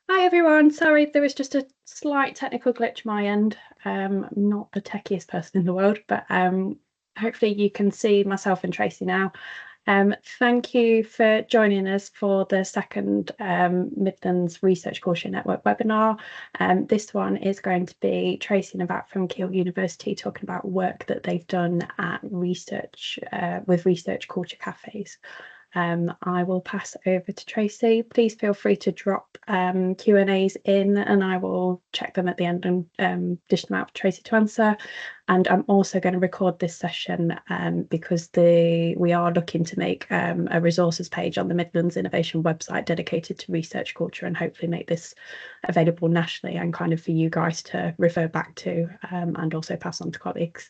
Hi everyone, sorry there was just a slight technical glitch my end. I'm not the techiest person in the world, but hopefully you can see myself and Tracy now. Thank you for joining us for the second Midlands Research Caution Network webinar. This one is going to be Tracy Nevatte from Keele University talking about work that they've done at research with research culture cafes. I will pass over to Tracy. Please feel free to drop Q&As in and I will check them at the end and dish them out for Tracy to answer. And I'm also going to record this session because we are looking to make a resources page on the Midlands Innovation website dedicated to research culture and hopefully make this available nationally and kind of for you guys to refer back to and also pass on to colleagues.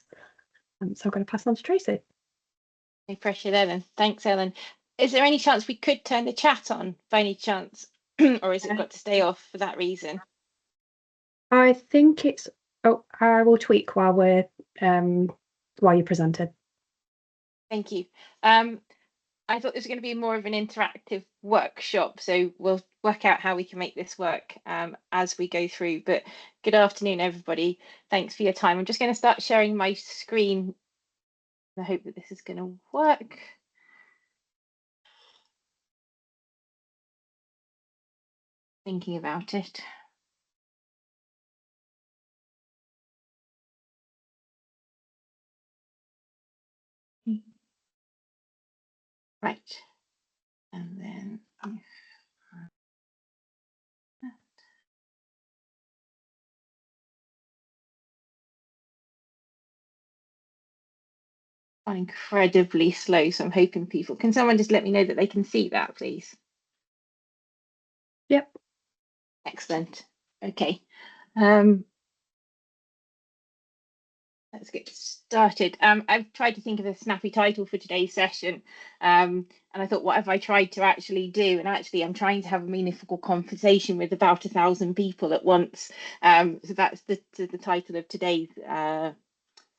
So I'm going to pass on to Tracy. No pressure there then. Thanks, Ellen. Is there any chance we could turn the chat on by any chance, or has it got to stay off for that reason? I think it's. Oh, I will tweak while you presented. Thank you. I thought this was going to be more of an interactive workshop, so we'll work out how we can make this work as we go through. But good afternoon, everybody. Thanks for your time. I'm just going to start sharing my screen. I hope that this is going to work. Thinking about it. Right. And then incredibly slow, so I'm hoping people can someone just let me know that they can see that, please? Yep. Excellent. Okay. Let's get started. I've tried to think of a snappy title for today's session, and I thought, what have I tried to actually do? And actually, I'm trying to have a meaningful conversation with about 1,000 people at once. So that's the title of today's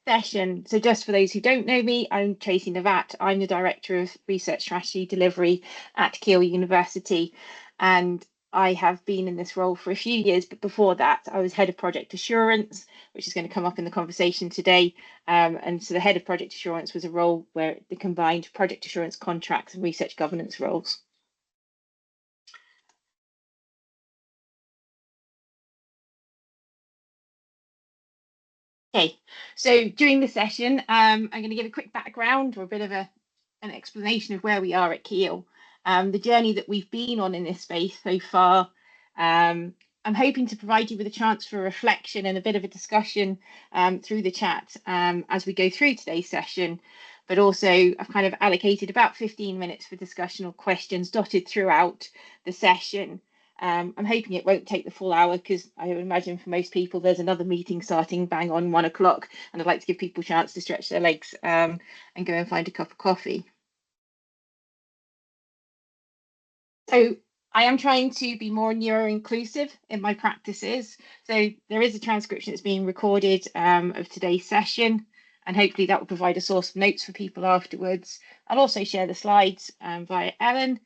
session. So just for those who don't know me, I'm Tracy Nevatte. I'm the Director of Research Strategy Delivery at Keele University, and I have been in this role for a few years, but before that I was Head of Project Assurance, which is going to come up in the conversation today. And so the Head of Project Assurance was a role where they combined project assurance contracts and research governance roles. Okay, so during the session, I'm going to give a quick background or a bit of an explanation of where we are at Keele, the journey that we've been on in this space so far. I'm hoping to provide you with a chance for reflection and a bit of a discussion through the chat as we go through today's session, but also I've kind of allocated about 15 minutes for discussion or questions dotted throughout the session. I'm hoping it won't take the full hour because I would imagine for most people there's another meeting starting bang on 1 o'clock, and I'd like to give people a chance to stretch their legs and go and find a cup of coffee. So I am trying to be more neuro-inclusive in my practices. So there is a transcription that's being recorded of today's session, and hopefully that will provide a source of notes for people afterwards. I'll also share the slides via Ellen.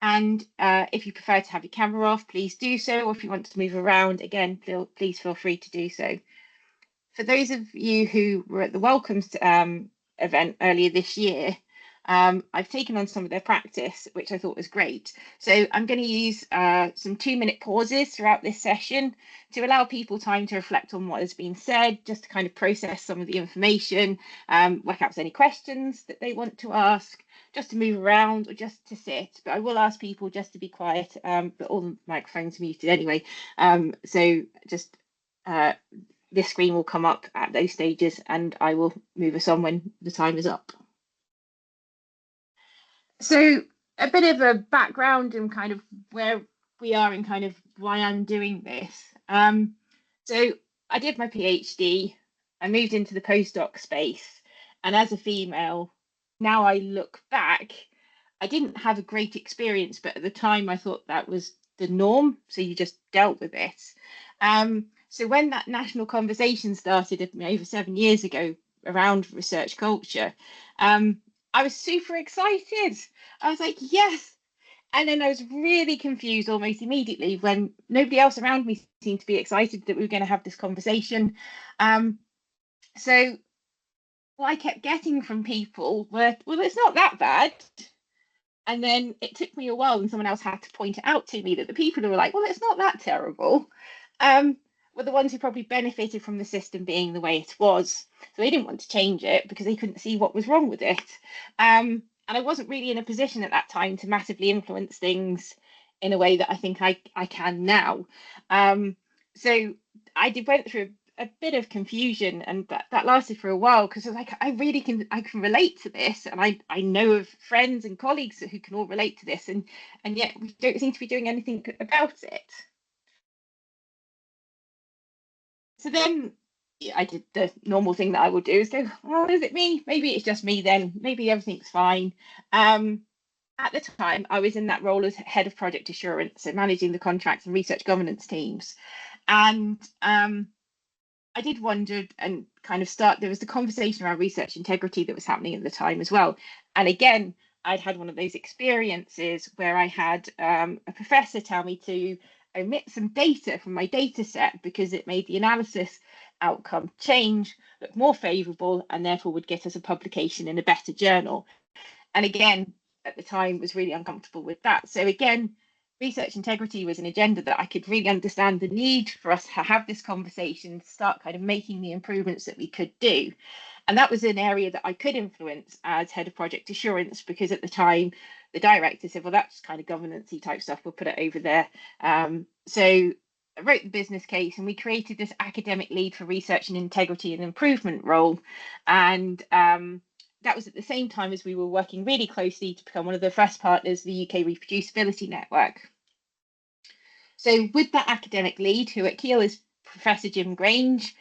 And if you prefer to have your camera off, please do so. Or if you want to move around, again, please feel free to do so. For those of you who were at the Welcomes event earlier this year, I've taken on some of their practice, which I thought was great. So I'm going to use some 2-minute pauses throughout this session to allow people time to reflect on what has been said, just to kind of process some of the information, work out any questions that they want to ask, just to move around or just to sit. But I will ask people just to be quiet, but all the microphones are muted anyway. So just this screen will come up at those stages and I will move us on when the time is up. So a bit of a background and kind of where we are and kind of why I'm doing this. So I did my PhD, I moved into the postdoc space, and as a female, now I look back, I didn't have a great experience, but at the time I thought that was the norm, so you just dealt with it. So when that national conversation started over 7 years ago around research culture, I was super excited. I was like, yes, And then I was really confused almost immediately when nobody else around me seemed to be excited that we were going to have this conversation. So what I kept getting from people were, well, it's not that bad. And then it took me a while and someone else had to point it out to me that the people who were like, well, it's not that terrible, were the ones who probably benefited from the system being the way it was. So they didn't want to change it because they couldn't see what was wrong with it. And I wasn't really in a position at that time to massively influence things in a way that I think I can now. So went through a bit of confusion, and that lasted for a while because I was like, I can relate to this, and I know of friends and colleagues who can all relate to this, and yet we don't seem to be doing anything about it. So then I did the normal thing that I would do is go, oh, is it me? Maybe it's just me then. Maybe everything's fine. At the time, I was in that role as head of project assurance and managing the contracts and research governance teams. And I did wonder and kind of there was the conversation around research integrity that was happening at the time as well. And again, I'd had one of those experiences where I had a professor tell me to omit some data from my data set because it made the analysis outcome change, look more favourable, and therefore would get us a publication in a better journal. And again, at the time, was really uncomfortable with that. So again, research integrity was an agenda that I could really understand the need for us to have this conversation, start kind of making the improvements that we could do. And that was an area that I could influence as head of project assurance, because at the time, the director said, well, that's kind of governance-y type stuff, we'll put it over there. So I wrote the business case and we created this academic lead for research and integrity and improvement role. And that was at the same time as we were working really closely to become one of the first partners of the UK Reproducibility Network. So with that academic lead, who at Keele is Professor Jim Grange,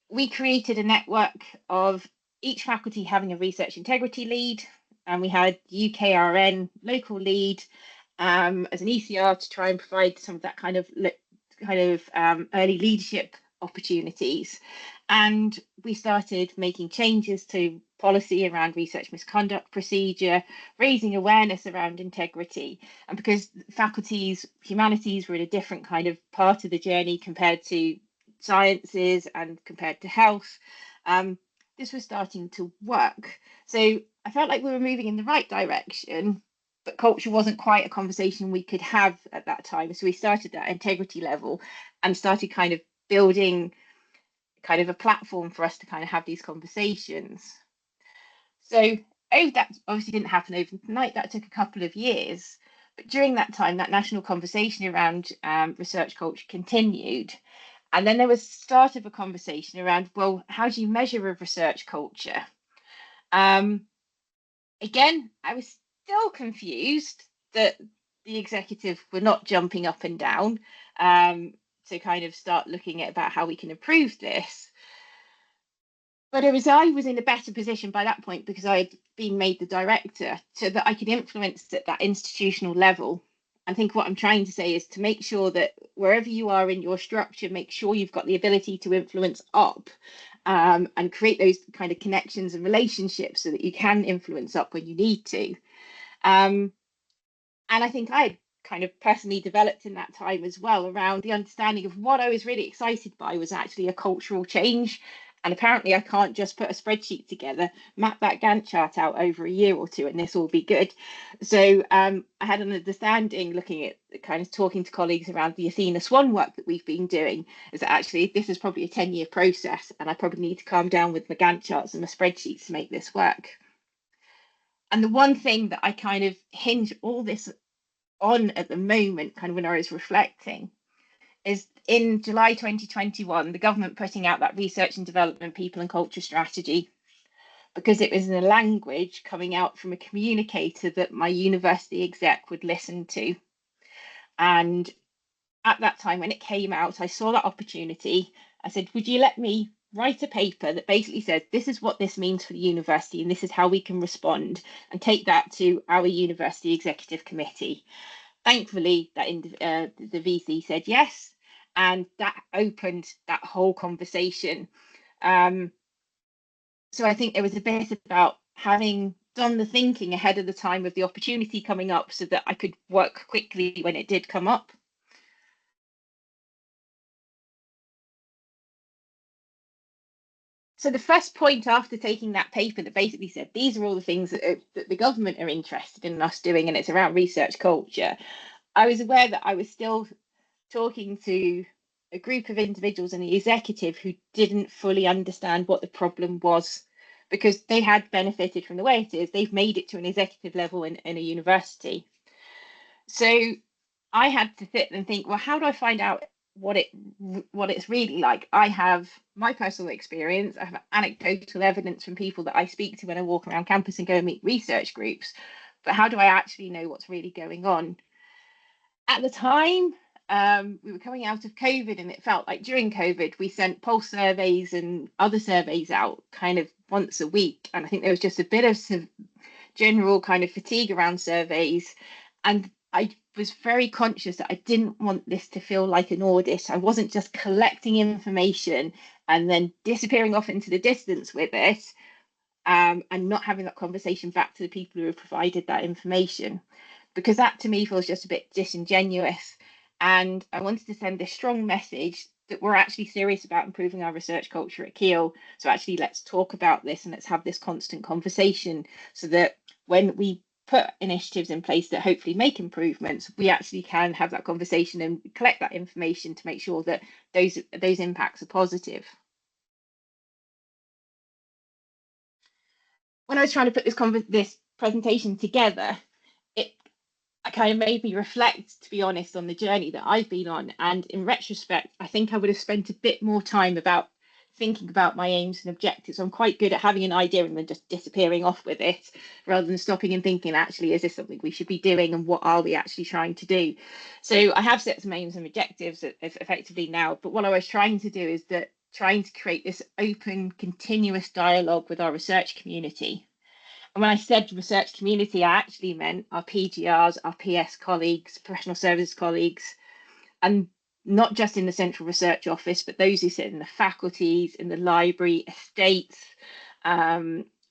we created a network of each faculty having a research integrity lead, and we had UKRN local lead as an ECR to try and provide some of that kind of early leadership opportunities. And we started making changes to policy around research misconduct procedure, raising awareness around integrity. And because faculties, humanities were in a different kind of part of the journey compared to sciences and compared to health, this was starting to work. So I felt like we were moving in the right direction, but culture wasn't quite a conversation we could have at that time. So we started at integrity level and started kind of building kind of a platform for us to kind of have these conversations. So that obviously didn't happen overnight. That took a couple of years. But during that time, that national conversation around research culture continued. And then there was the start of a conversation around, well, how do you measure a research culture? Again, I was still confused that the executive were not jumping up and down to kind of start looking at about how we can improve this. But I was in a better position by that point because I had been made the director, so that I could influence at that institutional level. I think what I'm trying to say is to make sure that wherever you are in your structure, make sure you've got the ability to influence up and create those kind of connections and relationships so that you can influence up when you need to. And I think I kind of personally developed in that time as well around the understanding of what I was really excited by was actually a cultural change. And apparently I can't just put a spreadsheet together, map that Gantt chart out over a year or two, and this will be good. So I had an understanding looking at kind of talking to colleagues around the Athena Swan work that we've been doing, is that actually this is probably a 10-year process and I probably need to calm down with my Gantt charts and my spreadsheets to make this work. And the one thing that I kind of hinge all this on at the moment, kind of when I was reflecting, is in July 2021, the government putting out that research and development, people and culture strategy, because it was in a language coming out from a communicator that my university exec would listen to. And at that time, when it came out, I saw that opportunity. I said, would you let me write a paper that basically says, this is what this means for the university and this is how we can respond, and take that to our university executive committee. Thankfully, the VC said yes, and that opened that whole conversation. So I think there was a bit about having done the thinking ahead of the time of the opportunity coming up so that I could work quickly when it did come up. So the first point after taking that paper that basically said these are all the things that the government are interested in us doing, and it's around research culture, I was aware that I was still talking to a group of individuals in the executive who didn't fully understand what the problem was, because they had benefited from the way it is. They've made it to an executive level in a university. So I had to sit and think, well, how do I find out what it's really like? I have my personal experience, I have anecdotal evidence from people that I speak to when I walk around campus and go and meet research groups, but how do I actually know what's really going on? At the time, we were coming out of COVID, and it felt like during COVID we sent pulse surveys and other surveys out kind of once a week, and I think there was just a bit of general kind of fatigue around surveys, and I was very conscious that I didn't want this to feel like an audit. I wasn't just collecting information and then disappearing off into the distance with it, and not having that conversation back to the people who have provided that information, because that to me feels just a bit disingenuous. And I wanted to send a strong message that we're actually serious about improving our research culture at Keele. So actually, let's talk about this and let's have this constant conversation, so that when we put initiatives in place that hopefully make improvements, we actually can have that conversation and collect that information to make sure that those impacts are positive. When I was trying to put this presentation together, it kind of made me reflect, to be honest, on the journey that I've been on. And in retrospect, I think I would have spent a bit more time about thinking about my aims and objectives. I'm quite good at having an idea and then just disappearing off with it, rather than stopping and thinking, actually, is this something we should be doing, and what are we actually trying to do? So I have set some aims and objectives effectively now, but what I was trying to do is trying to create this open, continuous dialogue with our research community. And when I said research community, I actually meant our PGRs, our PS colleagues, professional services colleagues, and not just in the central research office, but those who sit in the faculties, in the library, estates,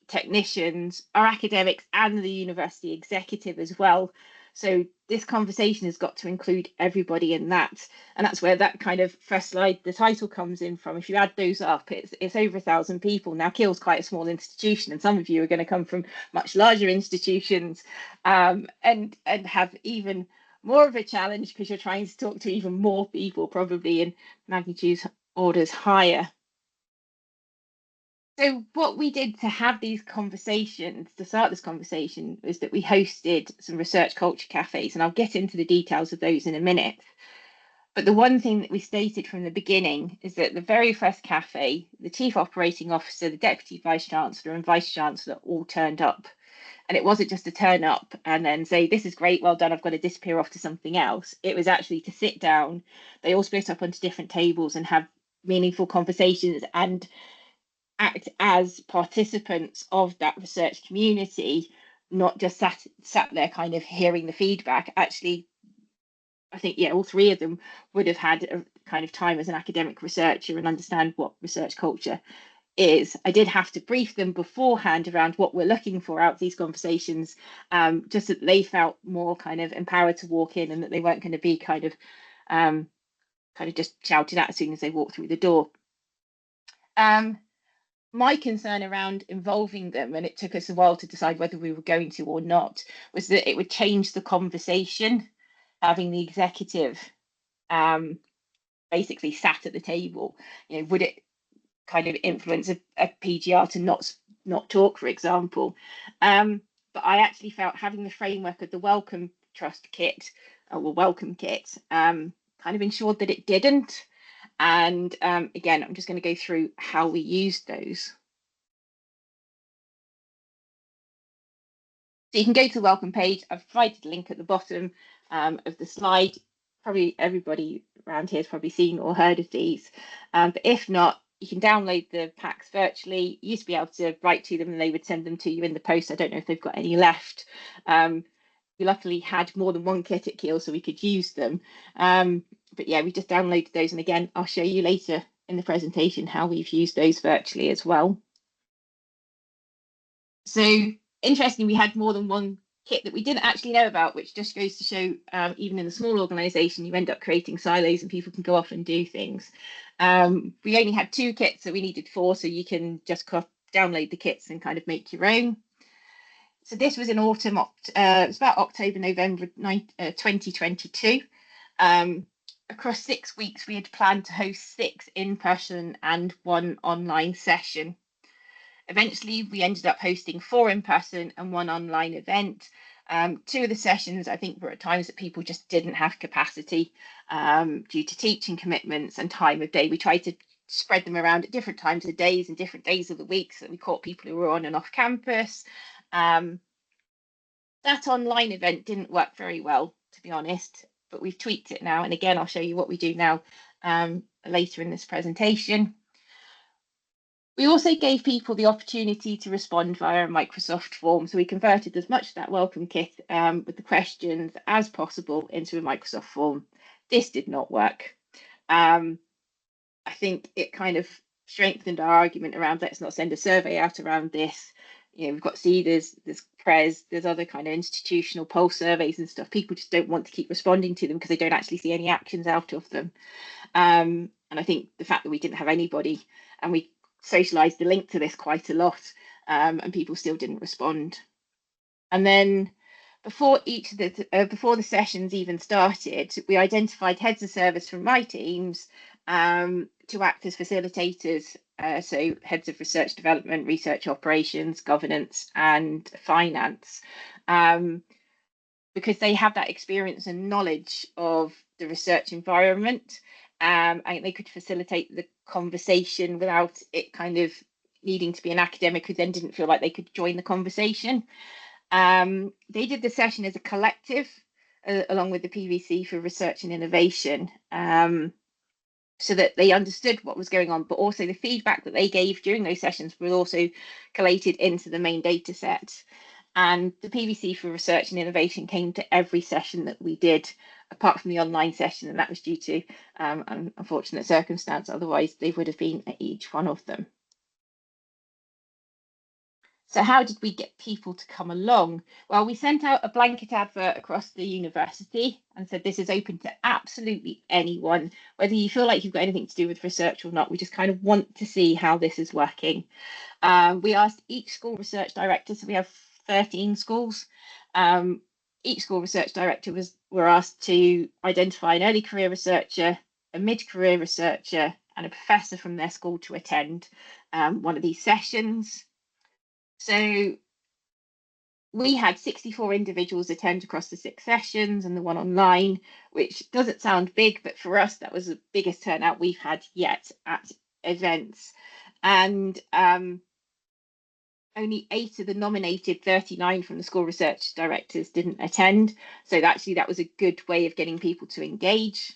technicians, our academics, and the university executive as well. So this conversation has got to include everybody in that. And that's where that kind of first slide, the title, comes in from. If you add those up, it's over 1,000 people. Now, Keele's quite a small institution, and some of you are going to come from much larger institutions, and have even more of a challenge, because you're trying to talk to even more people, probably in magnitude orders higher. So what we did to have these conversations, to start this conversation, is that we hosted some research culture cafes, and I'll get into the details of those in a minute. But the one thing that we stated from the beginning is that the very first cafe, the chief operating officer, the deputy vice chancellor, and vice chancellor all turned up. And it wasn't just to turn up and then say, this is great, well done, I've got to disappear off to something else. It was actually to sit down. They all split up onto different tables and have meaningful conversations and act as participants of that research community, not just sat there kind of hearing the feedback. Actually, I think, yeah, all three of them would have had a kind of time as an academic researcher and understand what research culture is. I did have to brief them beforehand around what we're looking for out of these conversations, just that they felt more kind of empowered to walk in, and that they weren't going to be kind of just shouted at as soon as they walked through the door. My concern around involving them, and it took us a while to decide whether we were going to or not, was that it would change the conversation, having the executive basically sat at the table. You know, would it kind of influence a PGR to not talk, for example? But I actually felt having the framework of the welcome trust kit, or welcome kit, kind of ensured that it didn't. And again, I'm just going to go through how we used those. So you can go to the welcome page. I've provided a link at the bottom of the slide. Probably everybody around here has probably seen or heard of these. But if not, you can download the packs virtually. You used to be able to write to them and they would send them to you in the post. I don't know if they've got any left. We luckily had more than one kit at Keele, so we could use them. But yeah, we just downloaded those. And again, I'll show you later in the presentation how we've used those virtually as well. So Interestingly, we had more than one kit that we didn't actually know about, which just goes to show even in a small organisation, you end up creating silos and people can go off and do things. We only had 2 kits, so we needed 4, so you can just download the kits and kind of make your own. So this was in autumn, it was about October, November 2022. Across 6 weeks, we had planned to host 6 in-person and 1 online session. Eventually, we ended up hosting 4 in-person and 1 online event. 2 of the sessions, I think, were at times that people just didn't have capacity due to teaching commitments and time of day. We tried to spread them around at different times of days and different days of the week, so that we caught people who were on and off campus. That online event didn't work very well, to be honest, but we've tweaked it now. And again, I'll show you what we do now later in this presentation. We also gave people the opportunity to respond via a Microsoft form. So we converted as much of that welcome kit with the questions as possible into a Microsoft form. This did not work. I think it kind of strengthened our argument around let's not send a survey out around this. You know, we've got there's Prez, there's other kind of institutional pulse surveys and stuff. People just don't want to keep responding to them because they don't actually see any actions out of them. And I think the fact that we didn't have anybody and we socialized the link to this quite a lot and people still didn't respond. And then before the sessions even started, we identified heads of service from my teams to act as facilitators, so heads of research development, research operations, governance and finance, because they have that experience and knowledge of the research environment, and they could facilitate the conversation without it kind of needing to be an academic who then didn't feel like they could join the conversation. They did the session as a collective along with the PVC for research and innovation, so that they understood what was going on, but also the feedback that they gave during those sessions was also collated into the main data set. And the PVC for research and innovation came to every session that we did, apart from the online session, and that was due to an unfortunate circumstance. Otherwise, they would have been at each one of them. So how did we get people to come along? Well, we sent out a blanket advert across the university and said this is open to absolutely anyone, whether you feel like you've got anything to do with research or not. We just kind of want to see how this is working. We asked each school research director, so we have 13 schools. Each school research director were asked to identify an early career researcher, a mid-career researcher, and a professor from their school to attend one of these sessions. So we had 64 individuals attend across the 6 sessions and the 1 online, which doesn't sound big, but for us, that was the biggest turnout we've had yet at events. And only 8 of the nominated 39 from the school research directors didn't attend. So actually, that was a good way of getting people to engage.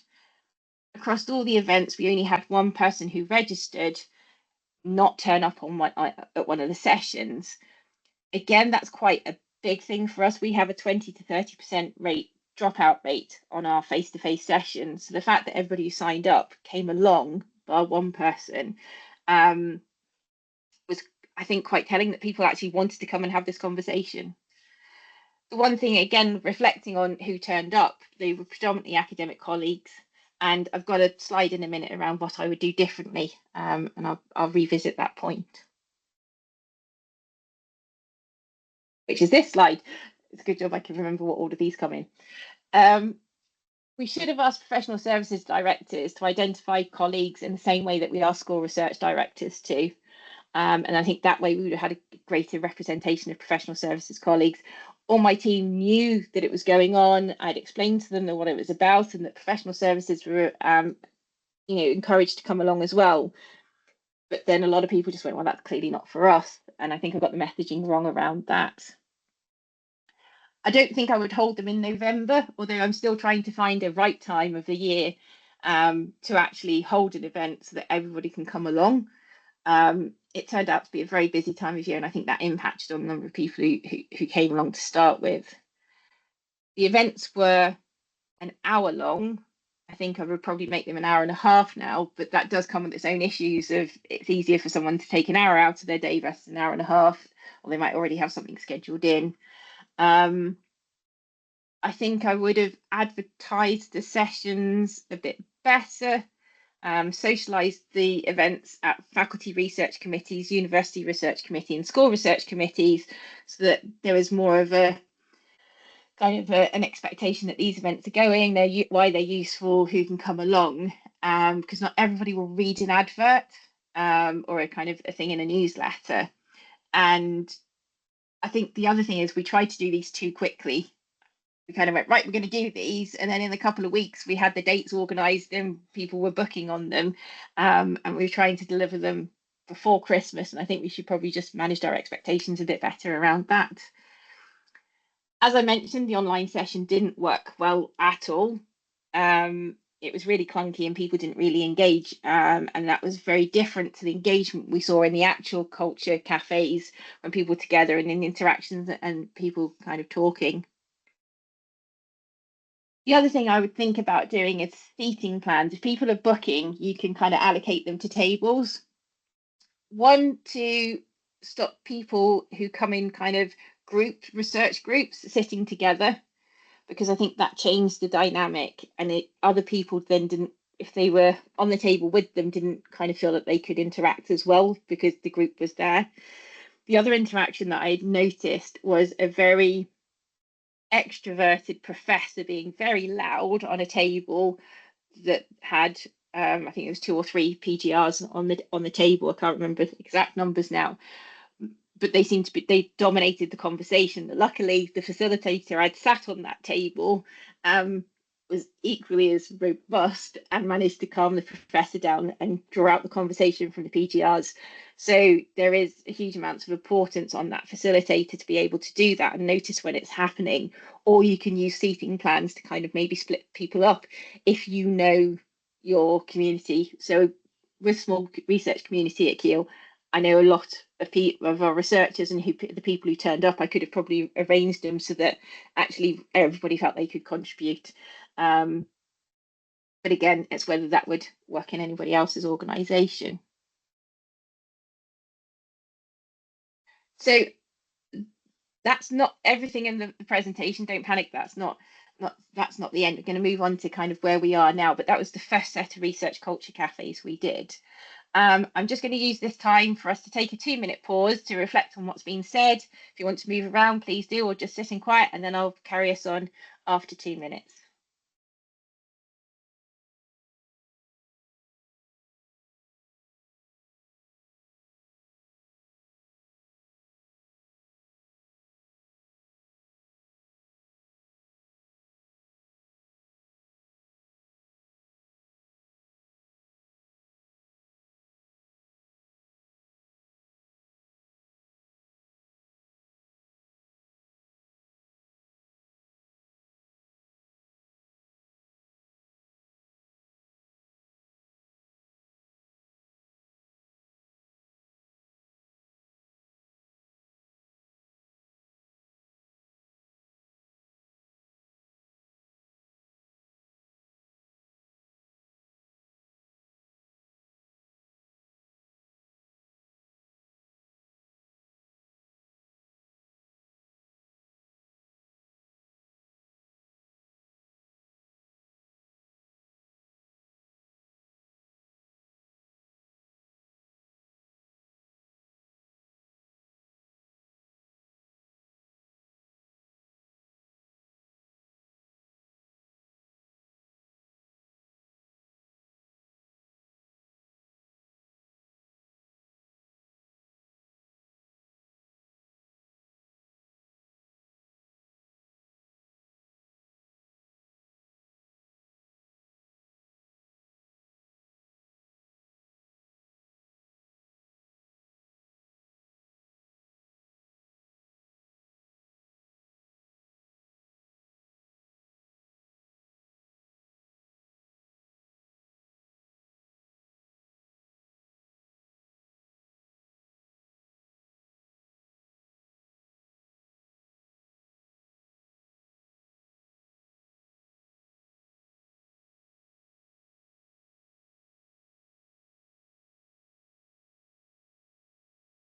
Across all the events, we only had 1 person who registered not turn up on at one of the sessions. Again, that's quite a big thing for us. We have a 20 to 30% dropout rate on our face-to-face sessions. So the fact that everybody who signed up came along, bar 1 person, was, I think, quite telling that people actually wanted to come and have this conversation. The one thing, again, reflecting on who turned up, they were predominantly academic colleagues. And I've got a slide in a minute around what I would do differently, and I'll revisit that point. Which is this slide. It's a good job I can remember what order these come in. We should have asked professional services directors to identify colleagues in the same way that we ask school research directors to. And I think that way we would have had a greater representation of professional services colleagues. All my team knew that it was going on. I'd explained to them what it was about and that professional services were encouraged to come along as well. But then a lot of people just went, well, that's clearly not for us. And I think I got the messaging wrong around that. I don't think I would hold them in November, although I'm still trying to find a right time of the year to actually hold an event so that everybody can come along. It turned out to be a very busy time of year, and I think that impacted on the number of people who came along to start with. The events were an hour long. I think I would probably make them an hour and a half now, but that does come with its own issues of it's easier for someone to take an hour out of their day versus an hour and a half. or they might already have something scheduled in. I think I would have advertised the sessions a bit better, socialised the events at faculty research committees, university research committee and school research committees, so that there was more of a kind of an expectation that these events are going, why they're useful, who can come along, because not everybody will read an advert or a kind of a thing in a newsletter. And I think the other thing is we tried to do these too quickly. We kind of went, right, we're going to do these. And then in a couple of weeks, we had the dates organised and people were booking on them. And we were trying to deliver them before Christmas. And I think we should probably just manage our expectations a bit better around that. As I mentioned, the online session didn't work well at all. It was really clunky and people didn't really engage. And that was very different to the engagement we saw in the actual culture cafes when people were together and in interactions and people kind of talking. The other thing I would think about doing is seating plans. If people are booking, you can kind of allocate them to tables. One, to stop people who come in kind of grouped research groups sitting together, because I think that changed the dynamic, and other people then didn't, if they were on the table with them, didn't kind of feel that they could interact as well because the group was there. The other interaction that I had noticed was a very extroverted professor being very loud on a table that had I think it was 2 or 3 PGRs on the table. I can't remember the exact numbers now, but they dominated the conversation. Luckily, the facilitator I'd sat on that table was equally as robust and managed to calm the professor down and draw out the conversation from the PGRs. So there is a huge amount of importance on that facilitator to be able to do that and notice when it's happening. Or you can use seating plans to kind of maybe split people up if you know your community. So with small research community at Keele, I know a lot of our researchers and the people who turned up. I could have probably arranged them so that actually everybody felt they could contribute. But again, it's whether that would work in anybody else's organisation. So that's not everything in the presentation. Don't panic. That's not the end. We're going to move on to kind of where we are now. But that was the first set of research culture cafes we did. I'm just going to use this time for us to take a 2-minute pause to reflect on what's been said. If you want to move around, please do, or just sit in quiet, and then I'll carry us on after 2 minutes.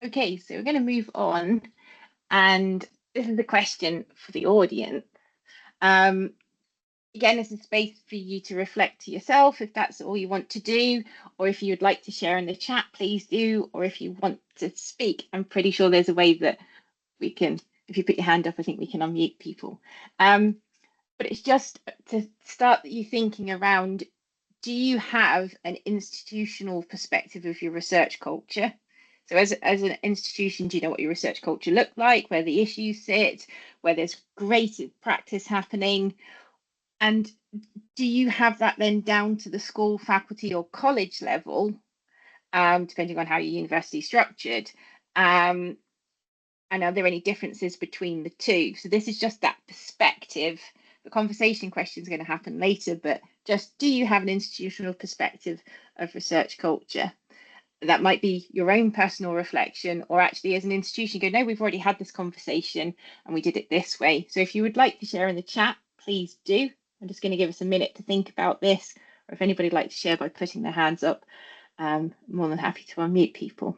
Okay, so we're going to move on. And this is a question for the audience. Again, this is space for you to reflect to yourself if that's all you want to do, or if you would like to share in the chat, please do, or if you want to speak, I'm pretty sure there's a way that we can, if you put your hand up, I think we can unmute people. But it's just to start you thinking around, do you have an institutional perspective of your research culture? So as an institution, do you know what your research culture look like, where the issues sit, where there's great practice happening? And do you have that then down to the school, faculty or college level, depending on how your university is structured? And are there any differences between the two? So this is just that perspective. The conversation question is going to happen later, but just, do you have an institutional perspective of research culture? That might be your own personal reflection, or actually as an institution go, no, we've already had this conversation and we did it this way. So if you would like to share in the chat, please do. I'm just going to give us a minute to think about this, or if anybody would like to share by putting their hands up, I'm more than happy to unmute people.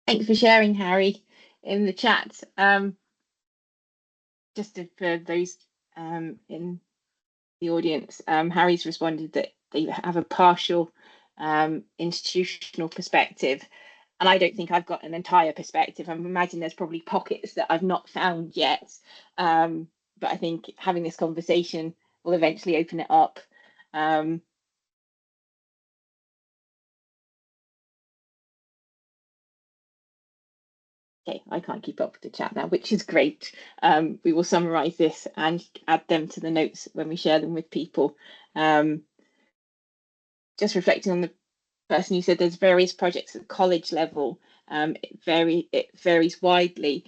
Thanks for sharing, Harry, in the chat. Just for those in the audience, Harry's responded that they have a partial institutional perspective, and I don't think I've got an entire perspective. I imagine there's probably pockets that I've not found yet, but I think having this conversation will eventually open it up. Okay, I can't keep up with the chat now, which is great. We will summarize this and add them to the notes when we share them with people. Just reflecting on the person who said there's various projects at college level. It varies widely.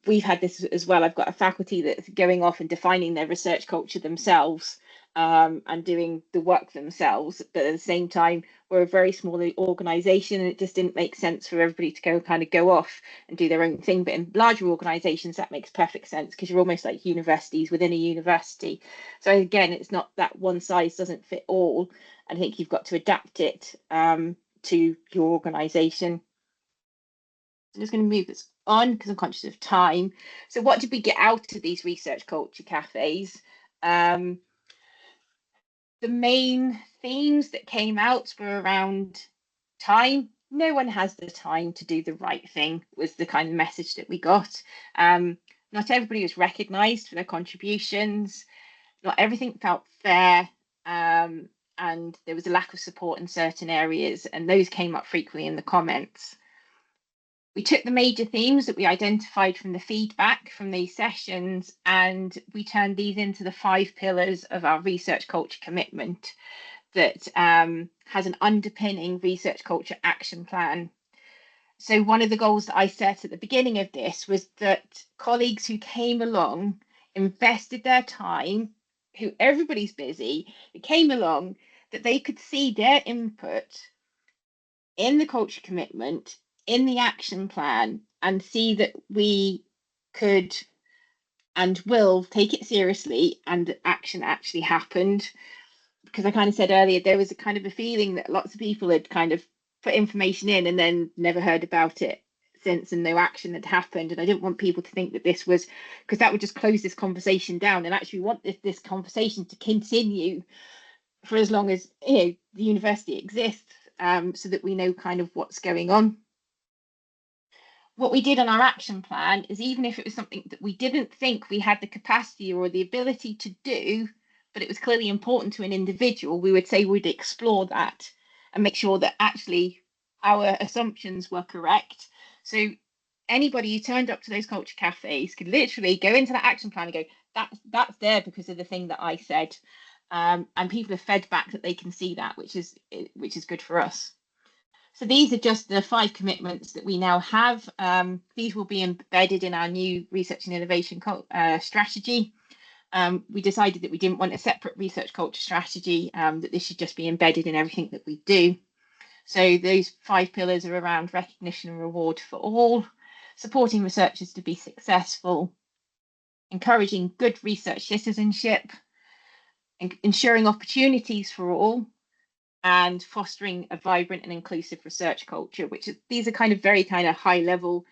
We've had this as well. I've got a faculty that's going off and defining their research culture themselves, and doing the work themselves. But at the same time, we're a very small organisation, and it just didn't make sense for everybody to go off and do their own thing. But in larger organisations, that makes perfect sense, because you're almost like universities within a university. So again, it's not that one size doesn't fit all. I think you've got to adapt it to your organisation. I'm just going to move this on because I'm conscious of time. So what did we get out of these research culture cafes? The main themes that came out were around time. No one has the time to do the right thing, was the kind of message that we got. Not everybody was recognised for their contributions. Not everything felt fair. And there was a lack of support in certain areas, and those came up frequently in the comments. We took the major themes that we identified from the feedback from these sessions, and we turned these into the 5 pillars of our research culture commitment that has an underpinning research culture action plan. So one of the goals that I set at the beginning of this was that colleagues who came along, invested their time, who everybody's busy, who came along, that they could see their input in the culture commitment, in the action plan, and see that we could and will take it seriously, and action actually happened. Because I kind of said earlier, there was a kind of a feeling that lots of people had kind of put information in and then never heard about it since, and no action had happened. And I didn't want people to think that this was, because that would just close this conversation down, and actually want this conversation to continue for as long as the university exists, so that we know kind of what's going on. What we did on our action plan is, even if it was something that we didn't think we had the capacity or the ability to do, but it was clearly important to an individual, we would say we'd explore that and make sure that actually our assumptions were correct. So anybody who turned up to those culture cafes could literally go into that action plan and go, that's there because of the thing that I said. And people have fed back that they can see that, which is good for us. So these are just the 5 commitments that we now have. These will be embedded in our new research and innovation strategy. We decided that we didn't want a separate research culture strategy, that this should just be embedded in everything that we do. So those 5 pillars are around recognition and reward for all, supporting researchers to be successful, encouraging good research citizenship, ensuring opportunities for all, and fostering a vibrant and inclusive research culture, these are kind of very high level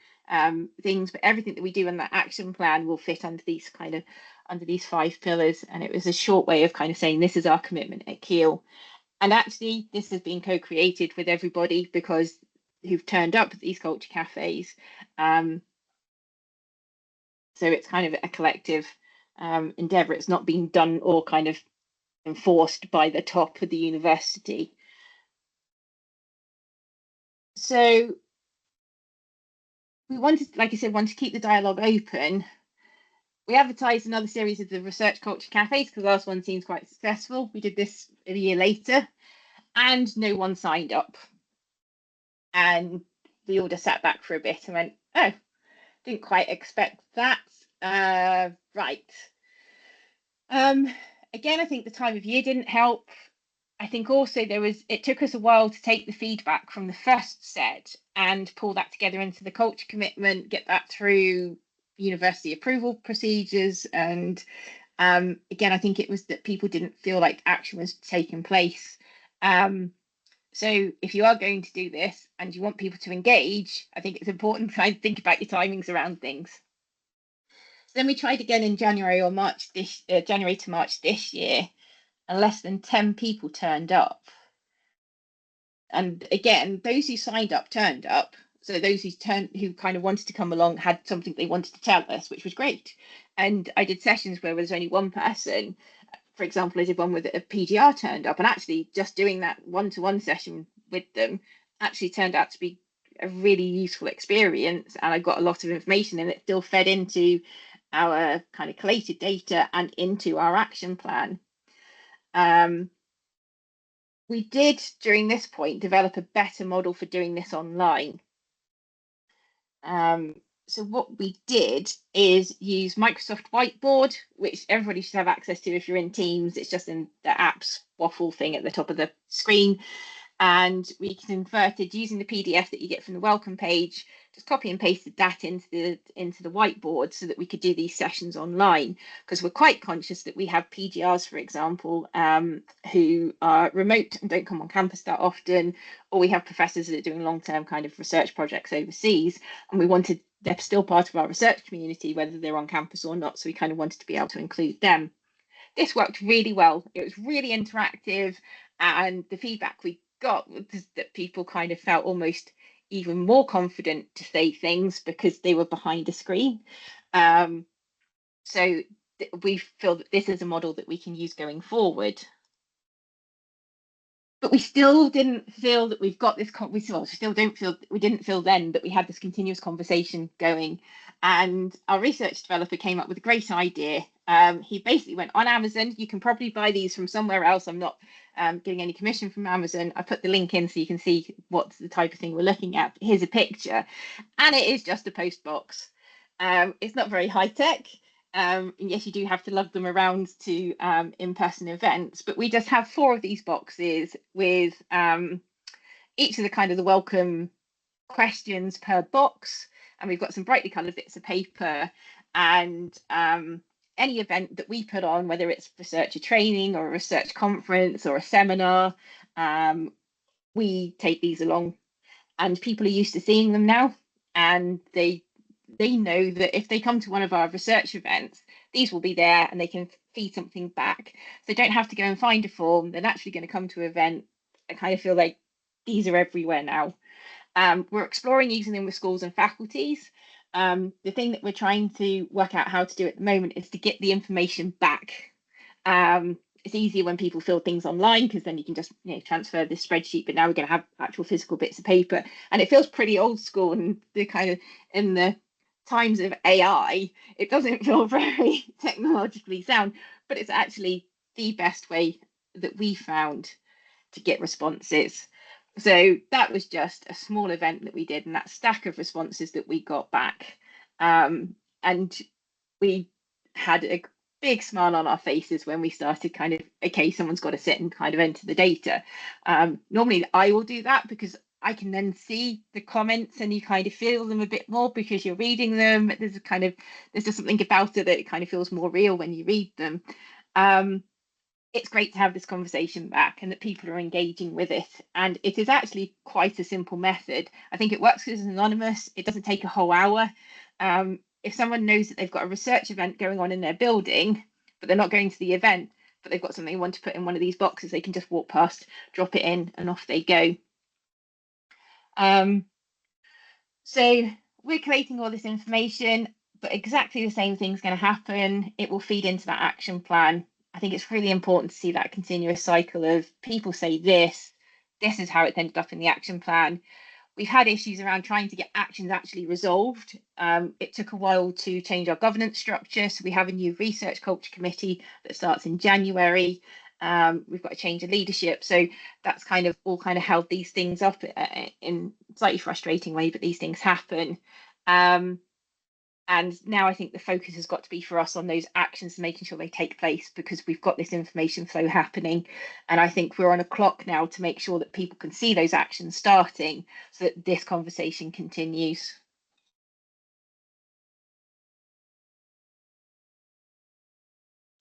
things, but everything that we do in that action plan will fit under these 5 pillars. And it was a short way of saying this is our commitment at Keele. And actually this has been co-created with everybody because who've turned up at these culture cafes. So it's a collective endeavour. It's not being done or enforced by the top of the university. So we wanted, like I said, to keep the dialogue open. We advertised another series of the research culture cafes because the last one seems quite successful. We did this a year later and no one signed up. And we all just sat back for a bit and went, oh, didn't quite expect that. Right. Again, I think the time of year didn't help. I think also it took us a while to take the feedback from the first set and pull that together into the culture commitment, get that through university approval procedures. And again, I think it was that people didn't feel like action was taking place. So if you are going to do this and you want people to engage, I think it's important to think about your timings around things. So then we tried again in January to March this year, and less than 10 people turned up. And again, those who signed up turned up. So those who wanted to come along had something they wanted to tell us, which was great. And I did sessions where there was only one person. For example, I did one with a PGR turned up, and actually just doing that one-to-one session with them actually turned out to be a really useful experience. And I got a lot of information, and it still fed into our collated data and into our action plan. We did, during this point, develop a better model for doing this online. So what we did is use Microsoft Whiteboard, which everybody should have access to if you're in Teams. It's just in the apps waffle thing at the top of the screen. And we converted, using the PDF that you get from the welcome page, just copy and pasted that into the whiteboard so that we could do these sessions online, because we're quite conscious that we have PGRs, for example, who are remote and don't come on campus that often, or we have professors that are doing long-term research projects overseas, and they're still part of our research community, whether they're on campus or not, so we wanted to be able to include them. This worked really well. It was really interactive, and the feedback we got was that people felt almost even more confident to say things because they were behind a screen. So we feel that this is a model that we can use going forward. But we still didn't feel that we've got this. We didn't feel then that we had this continuous conversation going. And our research developer came up with a great idea. He basically went on Amazon. You can probably buy these from somewhere else. I'm not getting any commission from Amazon. I put the link in so you can see what's the type of thing we're looking at. Here's a picture, and it is just a post box. It's not very high tech. And yes, you do have to lug them around to in-person events, but we just have 4 of these boxes with each of the welcome questions per box, and we've got some brightly coloured bits of paper. And any event that we put on, whether it's researcher training or a research conference or a seminar, we take these along, and people are used to seeing them now, and they know that if they come to one of our research events, these will be there and they can feed something back. So they don't have to go and find a form. They're naturally going to come to an event. I feel like these are everywhere now. We're exploring using them with schools and faculties. The thing that we're trying to work out how to do at the moment is to get the information back. it's easier when people fill things online, because then you can just transfer this spreadsheet, but now we're going to have actual physical bits of paper, and it feels pretty old school, and the kind of in the times of AI it doesn't feel very technologically sound, but it's actually the best way that we found to get responses. So that was just a small event that we did, and that stack of responses that we got back, and we had a big smile on our faces when we started kind of, okay, someone's got to sit and kind of enter the data. Normally I will do that because I can then see the comments and you kind of feel them a bit more because you're reading them. There's just something about it that it kind of feels more real when you read them. It's great to have this conversation back and that people are engaging with it. And it is actually quite a simple method. I think it works because it's anonymous. It doesn't take a whole hour. If someone knows that they've got a research event going on in their building, but they're not going to the event, but they've got something they want to put in one of these boxes, they can just walk past, drop it in, and off they go. So we're collating all this information, but exactly the same thing's going to happen. It will feed into that action plan. I think it's really important to see that continuous cycle of people say this is how it ended up in the action plan. We've had issues around trying to get actions actually resolved. It took a while to change our governance structure. So we have a new research culture committee that starts in January. We've got a change of leadership. So that's kind of held these things up in slightly frustrating way, but these things happen. And now I think the focus has got to be for us on those actions and making sure they take place, because we've got this information flow happening. And I think we're on a clock now to make sure that people can see those actions starting so that this conversation continues.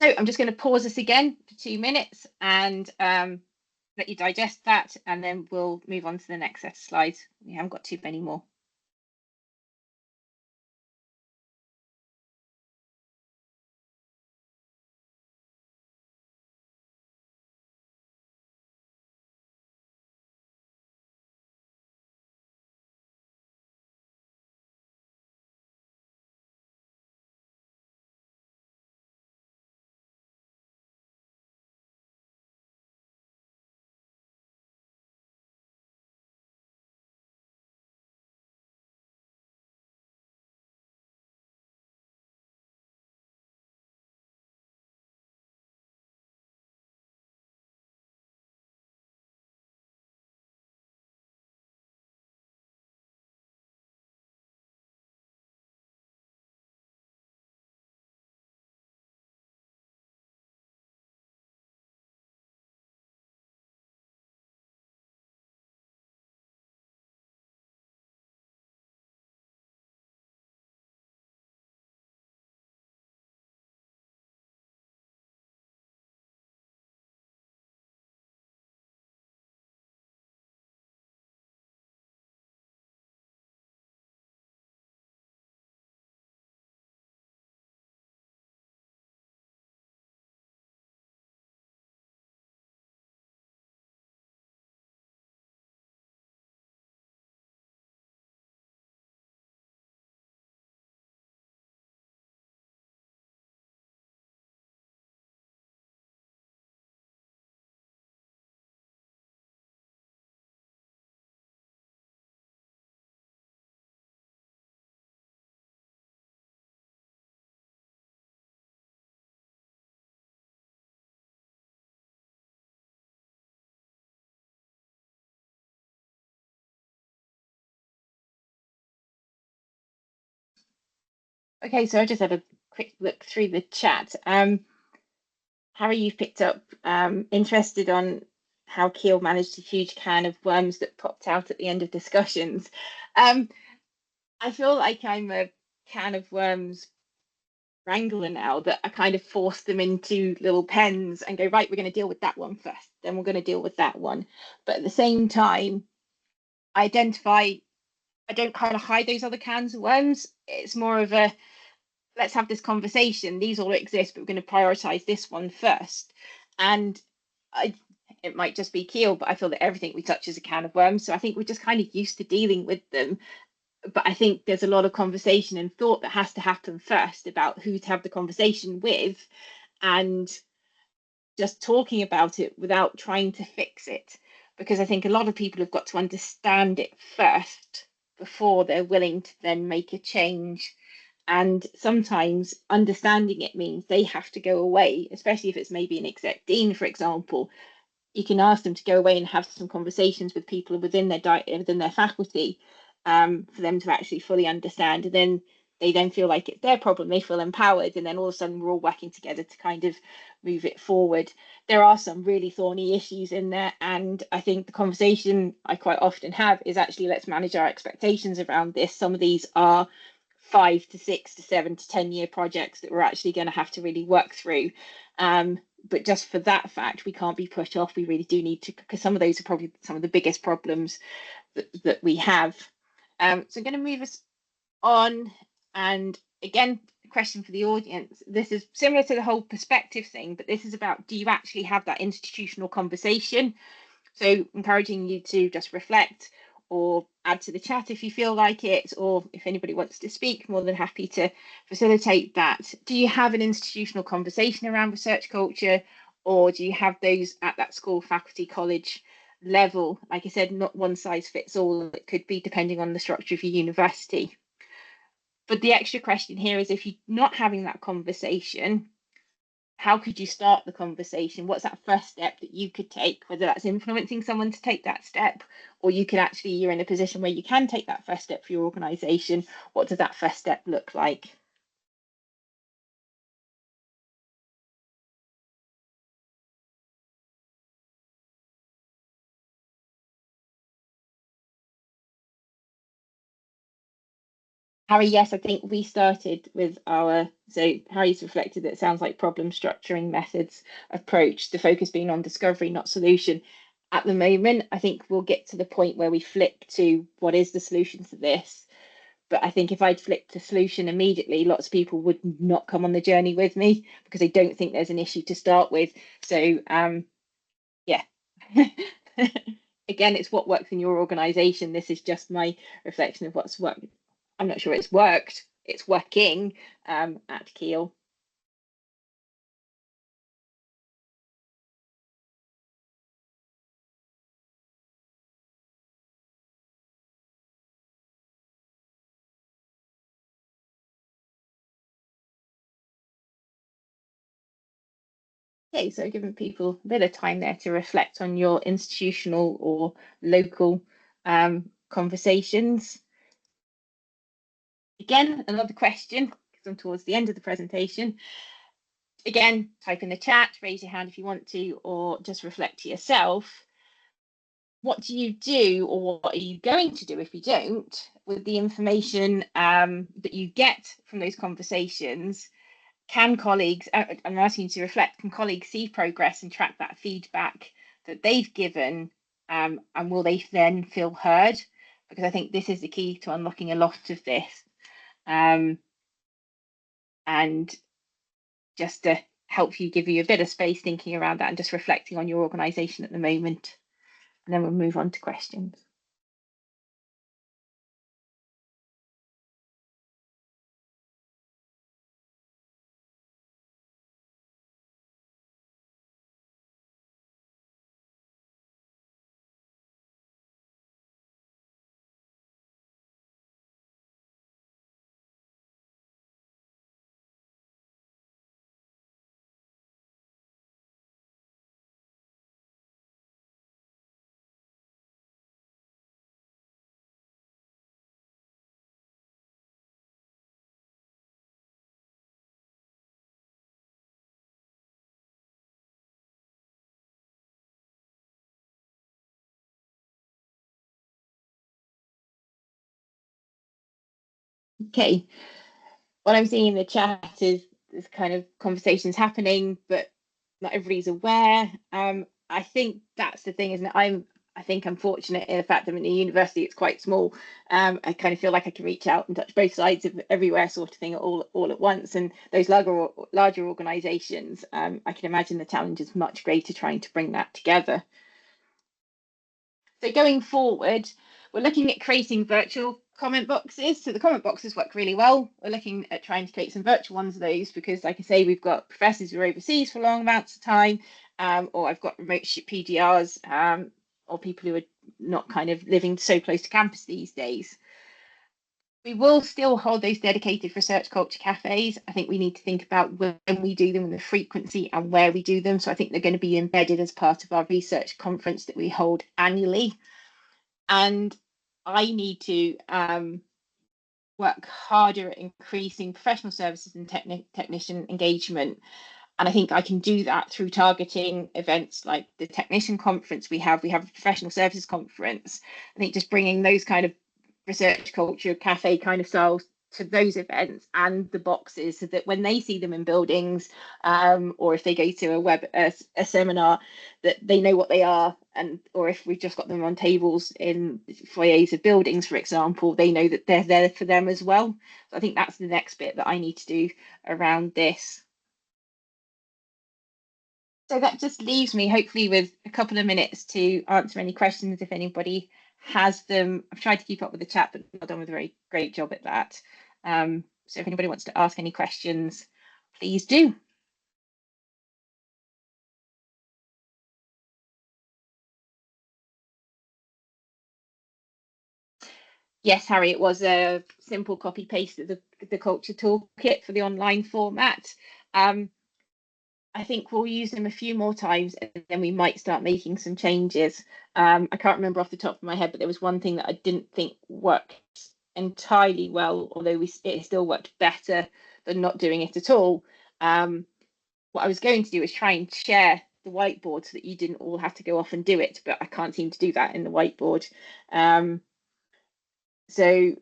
So I'm just going to pause this again for 2 minutes and let you digest that, and then we'll move on to the next set of slides. We haven't got too many more. Okay, so I just had a quick look through the chat. Harry, you've picked up interested on how Keele managed a huge can of worms that popped out at the end of discussions. I feel like I'm a can of worms wrangler now, that I kind of force them into little pens and go, right, we're going to deal with that one first, then we're going to deal with that one. But at the same time, I don't kind of hide those other cans of worms. It's more of a, let's have this conversation. These all exist, but we're going to prioritize this one first. And it might just be Keele, but I feel that everything we touch is a can of worms. So I think we're just kind of used to dealing with them. But I think there's a lot of conversation and thought that has to happen first about who to have the conversation with. And just talking about it without trying to fix it, because I think a lot of people have got to understand it first before they're willing to then make a change. And sometimes understanding it means they have to go away, especially if it's maybe an exec dean, for example. You can ask them to go away and have some conversations with people within their faculty, for them to actually fully understand. And then they then feel like it's their problem. They feel empowered, and then all of a sudden we're all working together to kind of move it forward. There are some really thorny issues in there, and I think the conversation I quite often have is actually, let's manage our expectations around this. Some of these are 5 to 6 to 7 to 10-year projects that we're actually going to have to really work through. But just for that fact, we can't be put off. We really do need to, because some of those are probably some of the biggest problems that we have. So I'm going to move us on. And again, a question for the audience. This is similar to the whole perspective thing, but this is about, do you actually have that institutional conversation? So encouraging you to just reflect or add to the chat if you feel like it, or if anybody wants to speak, more than happy to facilitate that. Do you have an institutional conversation around research culture, or do you have those at that school, faculty, college level? Like I said, not one size fits all. It could be depending on the structure of your university. But the extra question here is, if you're not having that conversation, how could you start the conversation? What's that first step that you could take, whether that's influencing someone to take that step, or you could actually, you're in a position where you can take that first step for your organisation. What does that first step look like? Harry, yes, I think we started with so Harry's reflected that it sounds like problem structuring methods approach, the focus being on discovery, not solution. At the moment, I think we'll get to the point where we flip to what is the solution to this. But I think if I'd flicked the solution immediately, lots of people would not come on the journey with me because they don't think there's an issue to start with. So yeah. Again, it's what works in your organisation. This is just my reflection of what's worked. I'm not sure it's worked. It's working at Keele. Okay, so giving people a bit of time there to reflect on your institutional or local conversations. Again, another question, because I'm towards the end of the presentation. Again, type in the chat, raise your hand if you want to, or just reflect to yourself. What do you do, or what are you going to do if you don't, with the information that you get from those conversations? Can colleagues, I'm asking you to reflect, can colleagues see progress and track that feedback that they've given, and will they then feel heard? Because I think this is the key to unlocking a lot of this. And just to help you, give you a bit of space thinking around that and just reflecting on your organisation at the moment. And then we'll move on to questions. Okay, what I'm seeing in the chat is there's kind of conversations happening, but not everybody's aware. I think that's the thing, isn't it? I think I'm fortunate in the fact that I'm in a university, it's quite small. I kind of feel like I can reach out and touch both sides of everywhere, sort of thing, all at once. And those larger organisations, I can imagine the challenge is much greater trying to bring that together. So going forward, we're looking at creating virtual comment boxes. So the comment boxes work really well. We're looking at trying to create some virtual ones of those because, like I say, we've got professors who are overseas for long amounts of time, or I've got remote PDRs, or people who are not kind of living so close to campus these days. We will still hold those dedicated research culture cafes. I think we need to think about when we do them and the frequency and where we do them. So I think they're going to be embedded as part of our research conference that we hold annually. And I need to work harder at increasing professional services and technician engagement. And I think I can do that through targeting events like the technician conference we have a professional services conference. I think just bringing those kind of research culture cafe kind of styles to those events and the boxes, so that when they see them in buildings, or if they go to a seminar, that they know what they are, and or if we've just got them on tables in foyers of buildings, for example, they know that they're there for them as well. So I think that's the next bit that I need to do around this. So that just leaves me hopefully with a couple of minutes to answer any questions if anybody has them. I've tried to keep up with the chat, but not done with a very great job at that. So if anybody wants to ask any questions, please do. Yes, Harry, it was a simple copy paste of the culture toolkit for the online format. I think we'll use them a few more times and then we might start making some changes. I can't remember off the top of my head, but there was one thing that I didn't think worked entirely well, although it still worked better than not doing it at all. What I was going to do is try and share the whiteboard so that you didn't all have to go off and do it, but I can't seem to do that in the whiteboard. So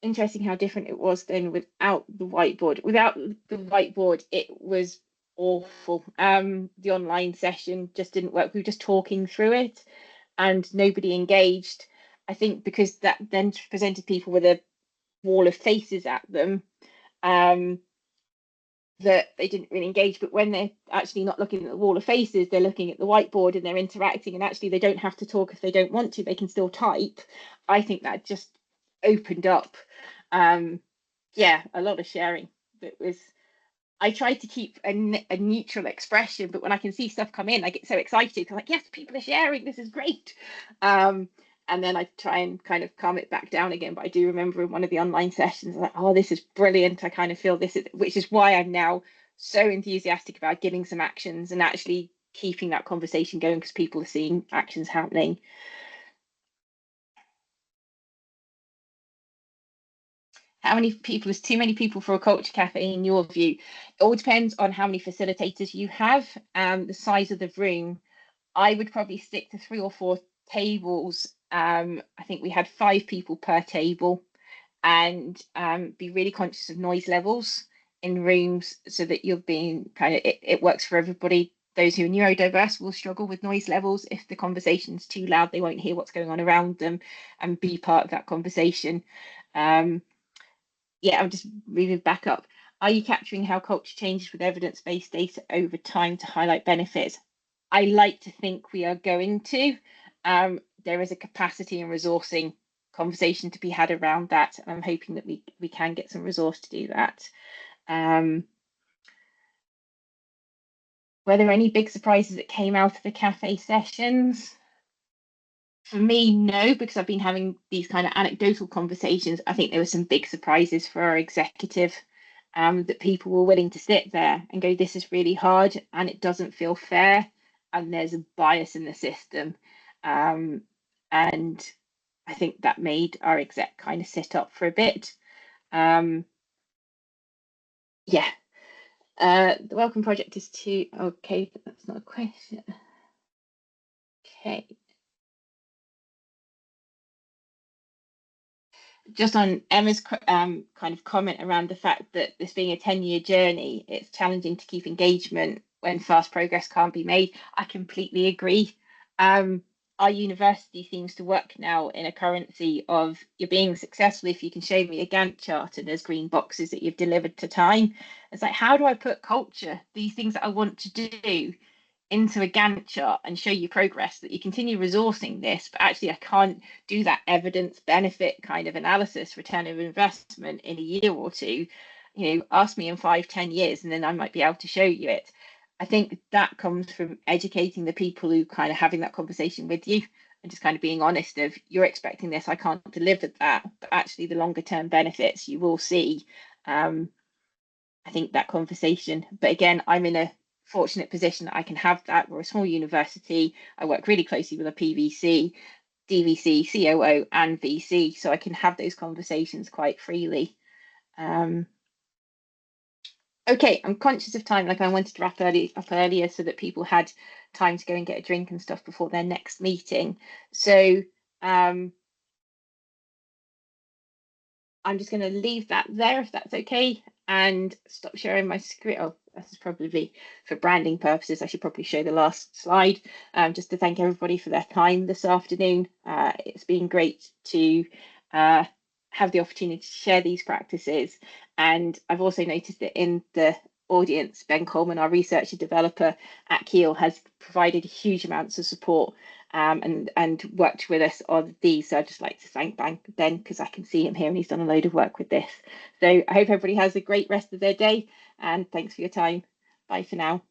interesting how different it was then without the whiteboard. Without the whiteboard, it was awful. The online session just didn't work. We were just talking through it and nobody engaged. I think because that then presented people with a wall of faces at them, that they didn't really engage. But when they're actually not looking at the wall of faces, they're looking at the whiteboard and they're interacting, and actually they don't have to talk if they don't want to, they can still type. I think that just opened up a lot of sharing. I tried to keep a neutral expression, but when I can see stuff come in, I get so excited. I'm like, yes, people are sharing, this is great. And then I try and kind of calm it back down again. But I do remember in one of the online sessions, I'm like, oh, this is brilliant. I kind of feel which is why I'm now so enthusiastic about giving some actions and actually keeping that conversation going, because people are seeing actions happening. How many people is too many people for a culture cafe in your view? It all depends on how many facilitators you have and the size of the room. I would probably stick to 3 or 4 tables. I think we had 5 people per table, and be really conscious of noise levels in rooms so that you're being kind of, it works for everybody. Those who are neurodiverse will struggle with noise levels. If the conversation's too loud, they won't hear what's going on around them and be part of that conversation. I'm just moving back up. Are you capturing how culture changes with evidence-based data over time to highlight benefits? I like to think we are going to. There is a capacity and resourcing conversation to be had around that. And I'm hoping that we can get some resource to do that. Were there any big surprises that came out of the cafe sessions? For me, no, because I've been having these kind of anecdotal conversations. I think there were some big surprises for our executive, that people were willing to sit there and go, this is really hard and it doesn't feel fair and there's a bias in the system. And I think that made our exec kind of sit up for a bit. The Welcome Project is okay, but that's not a question. Okay. Just on Emma's kind of comment around the fact that this being a 10-year journey, it's challenging to keep engagement when fast progress can't be made. I completely agree. Our university seems to work now in a currency of you're being successful if you can show me a Gantt chart and there's green boxes that you've delivered to time. It's like, how do I put culture, these things that I want to do, into a Gantt chart and show you progress, that you continue resourcing this, but actually I can't do that evidence benefit kind of analysis, return of investment in a year or two. Ask me in 5-10 years and then I might be able to show you it. I think that comes from educating the people who kind of having that conversation with you and just kind of being honest of you're expecting this, I can't deliver that, but actually the longer term benefits you will see. I think that conversation. But again, I'm in a fortunate position that I can have that. We're a small university. I work really closely with a PVC, DVC, COO, and VC, so I can have those conversations quite freely. Okay, I'm conscious of time. Like I wanted to wrap up earlier so that people had time to go and get a drink and stuff before their next meeting. So I'm just going to leave that there if that's okay and stop sharing my screen. Oh, this is probably for branding purposes. I should probably show the last slide just to thank everybody for their time this afternoon. It's been great to have the opportunity to share these practices. And I've also noticed that in the audience, Ben Coleman, our researcher developer at Keele, has provided huge amounts of support and worked with us on these. So I'd just like to thank Ben because I can see him here and he's done a load of work with this. So I hope everybody has a great rest of their day and thanks for your time. Bye for now.